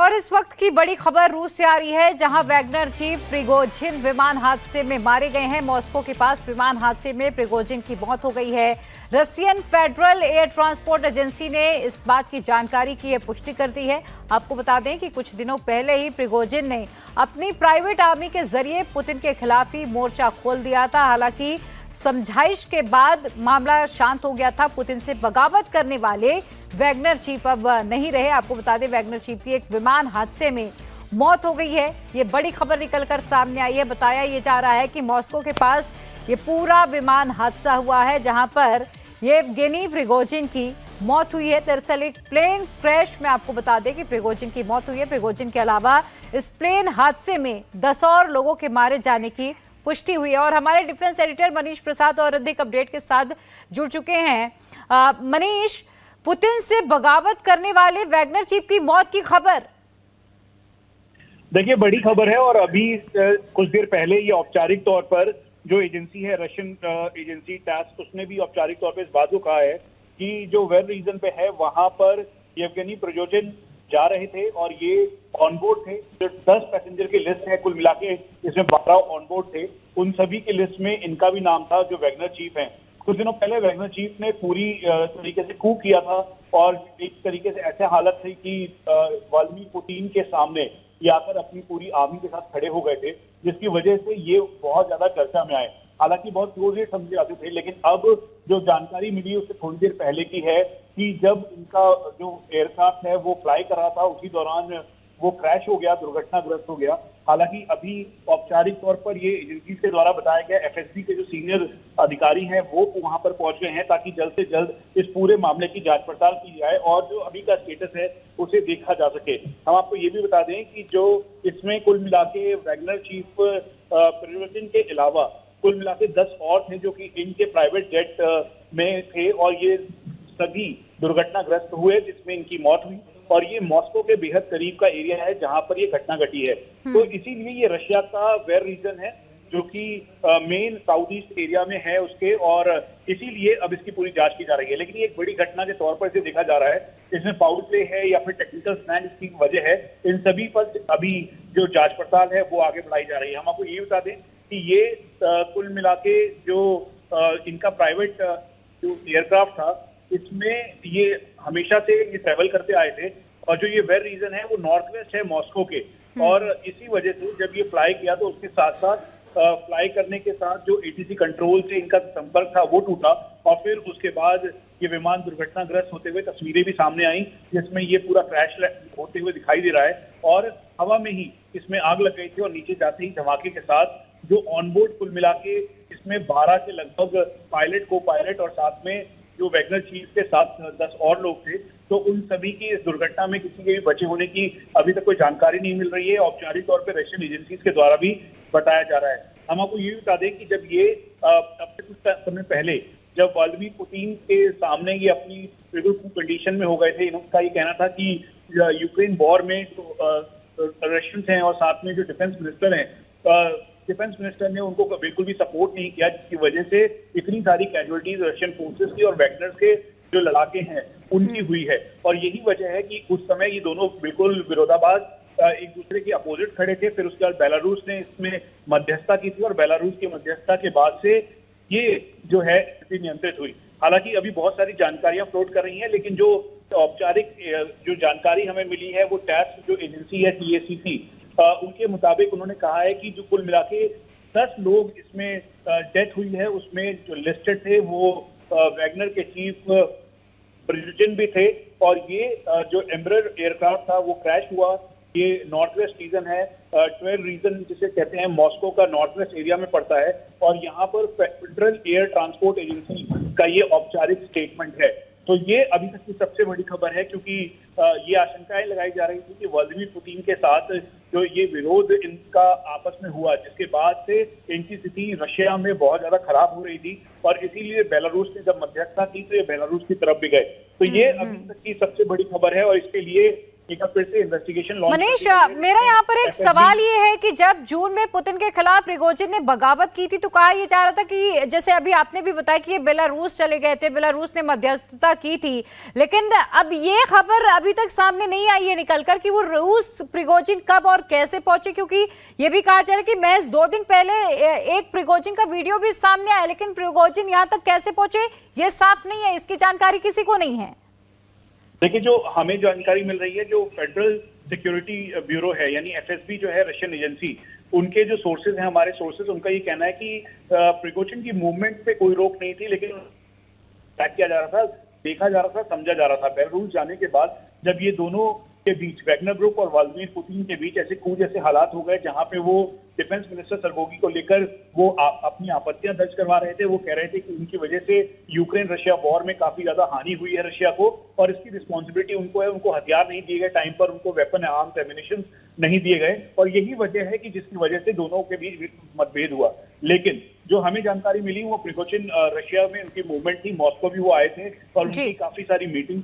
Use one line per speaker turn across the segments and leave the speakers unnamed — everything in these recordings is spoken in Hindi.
और इस वक्त की बड़ी खबर रूस से आ रही है, जहां वैगनर चीफ प्रिगोजिन विमान हादसे में मारे गए हैं। मॉस्को के पास विमान हादसे में प्रिगोजिन की मौत हो गई है। Russian federal air transport agency ने इस बात की जानकारी की पुष्टि कर दी है। आपको बता दें कि कुछ दिनों पहले ही प्रिगोजिन ने अपनी प्राइवेट आर्मी के जरिए पुतिन के खिलाफ ही मोर्चा खोल दिया था। हालांकि समझाइश के बाद मामला शांत हो गया था। पुतिन से बगावत करने वाले वैगनर चीफ अब नहीं रहे। आपको बता दें, वैगनर चीफ की एक विमान हादसे में मौत हो गई है। ये बड़ी खबर निकलकर सामने आई है। बताया ये जा रहा है कि मॉस्को के पास ये पूरा विमान हादसा हुआ है, जहां पर येवगेनी प्रिगोजिन की मौत हुई है। दरअसल एक प्लेन क्रैश में आपको बता दें कि प्रिगोजिन की मौत हुई है। प्रिगोजिन के अलावा इस प्लेन हादसे में 10 और लोगों के मारे जाने की पुष्टि हुई है। और हमारे डिफेंस एडिटर मनीष प्रसाद और अधिक अपडेट के साथ जुड़ चुके हैं। मनीष, पुतिन से बगावत करने वाले वैगनर चीफ की मौत की खबर।
देखिए, बड़ी खबर है और अभी कुछ देर पहले ये औपचारिक तौर पर जो एजेंसी है, रशियन एजेंसी टास्क, उसने भी औपचारिक तौर पर इस बात को कहा है कि जो वेल रीजन पे है वहां पर येवगेनी प्रिगोजिन जा रहे थे और ये ऑनबोर्ड थे। जो 10 पैसेंजर की लिस्ट है, कुल मिला के इसमें 12 ऑनबोर्ड थे। उन सभी की लिस्ट में इनका भी नाम था, जो वैगनर चीफ हैं। कुछ दिनों पहले वैगनर चीफ ने पूरी तरीके से कूप किया था और एक तरीके से ऐसे हालत थी कि व्लादिमीर पुतिन के सामने ये आकर अपनी पूरी आर्मी के साथ खड़े हो गए थे, जिसकी वजह से ये बहुत ज्यादा चर्चा में आए। हालांकि बहुत क्लोजली समझे जाते थे, लेकिन अब जो जानकारी मिली उससे थोड़ी देर पहले की है कि जब इनका जो एयरक्राफ्ट है वो फ्लाई कर रहा था, उसी दौरान वो क्रैश हो गया, दुर्घटनाग्रस्त हो गया। हालांकि अभी औपचारिक तौर पर ये एजेंसी के द्वारा बताया गया, एफएसबी के जो सीनियर अधिकारी हैं वो वहां पर पहुंच गए हैं ताकि जल्द से जल्द इस पूरे मामले की जांच पड़ताल की जाए और जो अभी का स्टेटस है उसे देखा जा सके। हम आपको ये भी बता दें कि जो इसमें कुल मिला के वैगनर चीफ प्रिगोजिन के अलावा कुल मिला के 10 और थे जो कि इनके प्राइवेट जेट में थे और ये सभी दुर्घटनाग्रस्त हुए, जिसमें इनकी मौत हुई। और ये मॉस्को के बेहद करीब का एरिया है जहां पर ये घटना घटी है। तो इसीलिए ये रशिया का वेर रीजन है जो कि मेन साउथ ईस्ट एरिया में है उसके, और इसीलिए अब इसकी पूरी जांच की जा रही है। लेकिन ये एक बड़ी घटना के तौर पर इसे देखा जा रहा है। इसमें फाउल प्ले है या फिर टेक्निकल स्नैग की वजह है, इन सभी पर अभी जो जांच पड़ताल है वो आगे बढ़ाई जा रही है। हम आपको ये बता दें कि ये कुल मिला के जो इनका प्राइवेट जो एयरक्राफ्ट था, इसमें ये हमेशा से ये ट्रेवल करते आए थे और जो ये वेर रीजन है वो नॉर्थ वेस्ट है मॉस्को के। और इसी वजह से जब ये फ्लाई किया तो उसके साथ साथ फ्लाई करने के साथ जो एटीसी कंट्रोल से इनका संपर्क था वो टूटा और फिर उसके बाद ये विमान दुर्घटनाग्रस्त होते हुए तस्वीरें भी सामने आई, जिसमें ये पूरा क्रैश होते हुए दिखाई दे रहा है। और हवा में ही इसमें आग लग गई थी और नीचे जाते ही धमाके के साथ जो ऑनबोर्ड कुल मिला के इसमें 12 के लगभग पायलट, को पायलट और साथ में जो वैगनर चीफ के साथ 10 और लोग थे, तो उन सभी की इस दुर्घटना में किसी के भी बचे होने की अभी तक कोई जानकारी नहीं मिल रही है। औपचारिक तौर पर रशियन एजेंसीज के द्वारा भी बताया जा रहा है। हम आपको ये भी बता दें कि जब ये अब से कुछ समय पहले जब व्लादिमीर पुतिन के सामने ये अपनी बिल्कुल कंडीशन में हो गए थे, इनका ये कहना था कि यूक्रेन वॉर में जो रशियंस हैं और साथ में जो डिफेंस मिनिस्टर हैं, डिफेंस मिनिस्टर ने उनको बिल्कुल भी सपोर्ट नहीं किया, जिसकी वजह से इतनी सारी कैजुअलिटीज रशियन फोर्सेस की और वैगनर्स के जो लड़ाके हैं उनकी हुई है। और यही वजह है कि उस समय ये दोनों बिल्कुल विरोधाभास एक दूसरे के अपोजिट खड़े थे। फिर उसके बाद बेलारूस ने इसमें मध्यस्थता की थी और बेलारूस की मध्यस्थता के बाद से ये जो है स्थिति नियंत्रित हुई। हालांकि अभी बहुत सारी जानकारियां फ्लोट कर रही हैं, लेकिन जो औपचारिक जो जानकारी हमें मिली है वो टैक्स जो एजेंसी है TACC, उनके मुताबिक उन्होंने कहा है कि जो कुल मिला के 10 लोग इसमें डेथ हुई है, उसमें जो लिस्टेड थे वो वैगनर के चीफ प्रिगोजिन भी थे। और ये जो एम्ब्रर एयरक्राफ्ट था वो क्रैश हुआ। ये नॉर्थ वेस्ट रीजन है, 12 रीजन जिसे कहते हैं, मॉस्को का नॉर्थ वेस्ट एरिया में पड़ता है। और यहाँ पर फेडरल एयर ट्रांसपोर्ट एजेंसी का ये औपचारिक स्टेटमेंट है। तो ये अभी तक की सबसे बड़ी खबर है, क्योंकि ये आशंकाएं लगाई जा रही थी कि व्लादिमीर पुतिन के साथ जो ये विरोध इनका आपस में हुआ, जिसके बाद से इनकी स्थिति रशिया में बहुत ज्यादा खराब हो रही थी और इसीलिए बेलारूस ने जब मध्यस्थता की तो ये बेलारूस की तरफ भी गए। तो ये अभी तक की सबसे बड़ी खबर है और इसके लिए एक बार फिर से इन्वेस्टिगेशन लॉन्च।
मनीष, मेरा यहाँ पर एक सवाल ये है कि जब जून में पुतिन के खिलाफ प्रिगोजिन ने बगावत की थी तो कहा यह जा रहा था कि जैसे अभी आपने भी बताया कि ये बेलारूस चले गए थे, बेलारूस ने मध्यस्थता की थी, लेकिन अब ये खबर अभी तक सामने नहीं आई है निकलकर कि वो रूस प्रिगोजिन कब और कैसे पहुंचे, क्योंकि ये भी कहा जा रहा है कि महज 2 दिन पहले एक प्रिगोजिन का वीडियो भी सामने आया, लेकिन प्रिगोजिन यहाँ तक कैसे पहुंचे ये साफ नहीं है, इसकी जानकारी किसी को नहीं है।
देखिए, जो हमें जानकारी मिल रही है, जो फेडरल सिक्योरिटी ब्यूरो है यानी एफएसबी जो है रशियन एजेंसी, उनके जो सोर्सेज हैं, हमारे सोर्सेज, उनका ये कहना है कि प्रिगोजिन की मूवमेंट पे कोई रोक नहीं थी, लेकिन ट्रैक किया जा रहा था, देखा जा रहा था, समझा जा रहा था। बेलारूस जाने के बाद जब ये दोनों के बीच, वैगनर ग्रुप और व्लादिमीर पुतिन के बीच ऐसे coup जैसे हालात हो गए जहां पे वो डिफेंस मिनिस्टर सरगोगी को लेकर वो अपनी आपत्तियां दर्ज करवा रहे थे। वो कह रहे थे कि उनकी वजह से यूक्रेन रशिया वॉर में काफी ज्यादा हानि हुई है रशिया को, और इसकी रिस्पॉन्सिबिलिटी उनको है। उनको हथियार नहीं दिए गए टाइम पर, उनको वेपन आर्म्स एमिनिशन नहीं दिए गए, और यही वजह है कि जिसकी वजह से दोनों के बीच मतभेद हुआ। लेकिन जो हमें जानकारी मिली वो प्रिगोजिन रशिया में उनकी मूवमेंट थी, मॉस्को भी वो आए थे और उनकी काफी सारी मीटिंग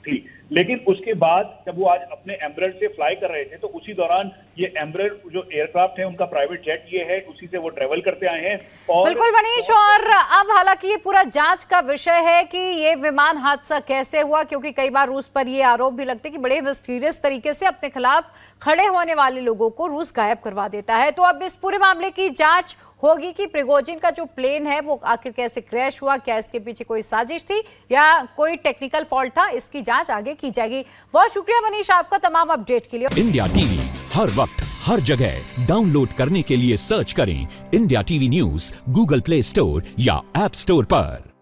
थी। लेकिन उसके बाद जब वो आज अपने एम्ब्रर से फ्लाई कर रहे थे तो उसी दौरान ये एम्ब्रर जो एयरक्राफ्ट है उनका प्राइवेट जेट ये है, उसी से वो ट्रेवल करते आए हैं। और
बिल्कुल मनीष, और अब हालांकि ये पूरा जांच का विषय है कि ये विमान हादसा कैसे हुआ, क्योंकि कई बार रूस पर ये आरोप भी लगते हैं कि बड़े मिस्टीरियस तरीके से अपने खिलाफ खड़े होने वाले लोगों को रूस गायब करवा देता है। तो अब इस पूरे मामले की जांच होगी कि प्रिगोजिन का जो प्लेन है वो आखिर कैसे क्रैश हुआ, क्या इसके पीछे कोई साजिश थी या कोई टेक्निकल फॉल्ट था, इसकी जांच आगे की जाएगी। बहुत शुक्रिया मनीष आपका तमाम अपडेट के लिए।
इंडिया टीवी हर वक्त हर जगह डाउनलोड करने के लिए सर्च करें India TV news Google play store या ऐप स्टोर पर।